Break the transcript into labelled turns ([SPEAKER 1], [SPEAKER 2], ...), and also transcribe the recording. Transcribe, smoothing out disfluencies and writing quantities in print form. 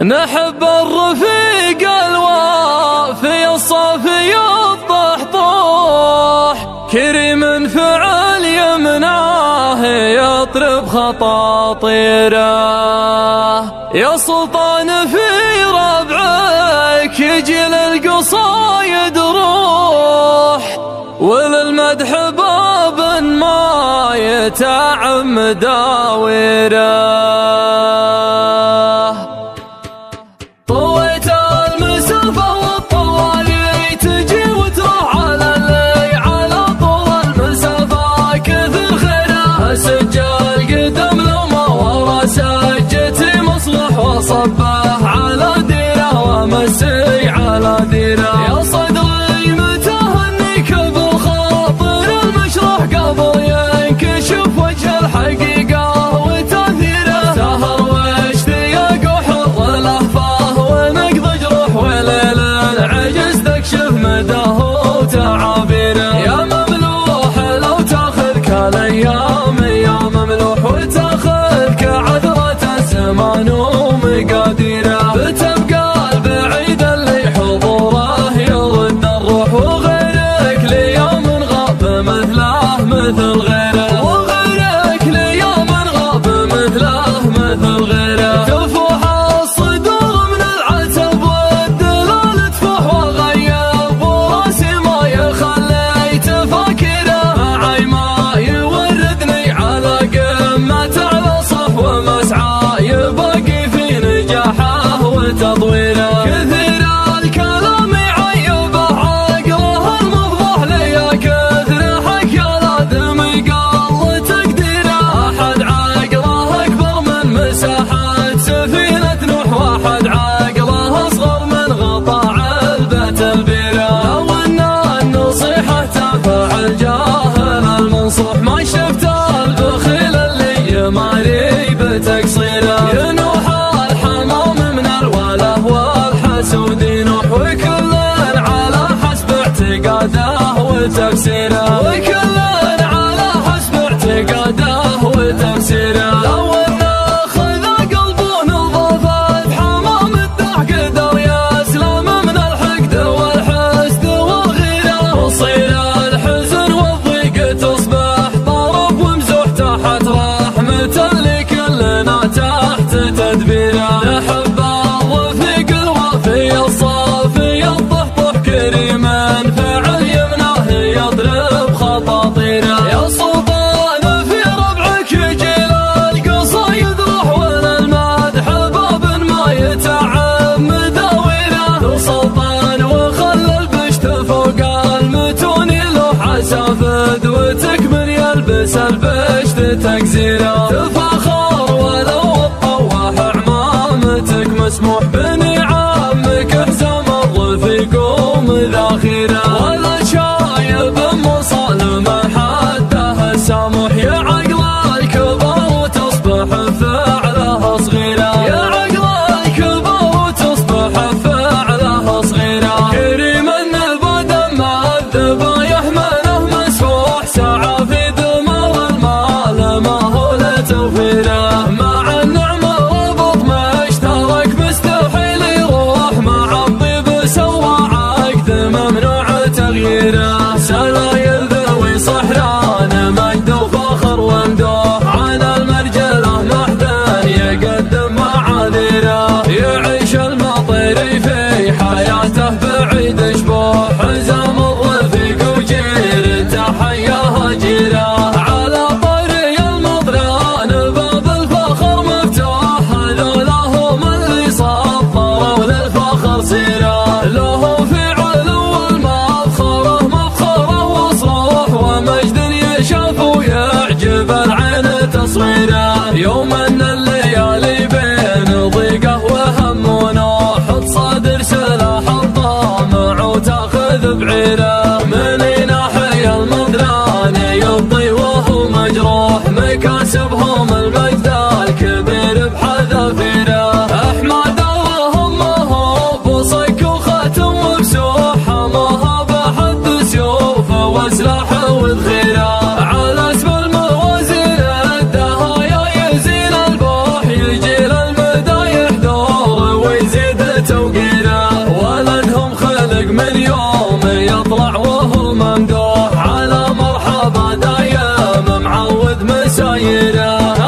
[SPEAKER 1] نحب الرفيق الوافي الصافي الطحطوح، كريم فعل يمناه يطرب خطاطيره. يا سلطان في ربعك يجي للقصايد روح، وللمدح باب ما يتعم داوره. طويت المسافة والطوالي تجي وتروح على اللي على طول المسافة كثر خيره. سجل قدم لو ما ورا سجتي مصلح وصبح على ديره ومسي على ديره. يا صدري متى هنيك بالخاطر المشروح قبل ينكشف وجه الحقيقة وتأثيره. سهر واشتياق وحر الأهفاه ونقض جروح وليل العجز تكشف مداه وتعابيره. يا مملوح لو تاخذك الأيام يا مملوح وتاخذك عذرة الزمان ومقاديره. بتبقى البعيد اللي حضوره يرد الروح، وغيرك ليوم غاب مثله مثل غيره، وغيرك ليوم غاب مثله مثل غيره. تفوح الصدور من العتب والدلال تفوح وغيب وراسي ما يخلي تفكره. معي ما يوردني على قمة على صف ومسعى يبقي في نجاحه وتطويره. كثير الكلام يعيب عقله المفضوح لي كثر حكي الادمي قل تقديره. احد عقله اكبر من مساحة سفينة نوح، واحد عقله اصغر من غطاء علبة البيره. لو ان النصيحة تنفع الجاهل المنصوح ما شفت البخيل اللي يماري بتقصيره. ينوح الحمام من الوله والحسود ينوح، وكل على حسب اعتقاده وتفسيره، وكل على حسب اعتقاده وتفسيره. لو انه خذ قلبه نظافة حمام الدح قدر يسلم من الحقد والحسد والغيره. وصير الحزن والضيق تصبح طرف ومزوح تحت رحمة اللي كلنا تحت تدبيره. نحب الرفيق الوافي الصافي الطحطح كريم فعل يمناه يضرب خطاطيره. يا سلطان في ربعك يجي للقصايد روح، وللمدح باب ما يتعم داويره. سلطان وخل البشت فوق المتون يلوح سافد وتكمل يلبس البشت تكزيره. تفاخر ولو الطواح عمامتك مسموح بنعامك حزام الرفيق ومذاخيره. ولا شايب مصالم حده السامح يا عقل الكبر وتصبح فعله صغيره. يا عقل الكبر وتصبح فعله صغيره. كريم البدن مع الذبايح منه مسفوح، سعى في دمر المال ما هو لتوفيره. مع النعمة ربط ما اشترك مستحيل مسايره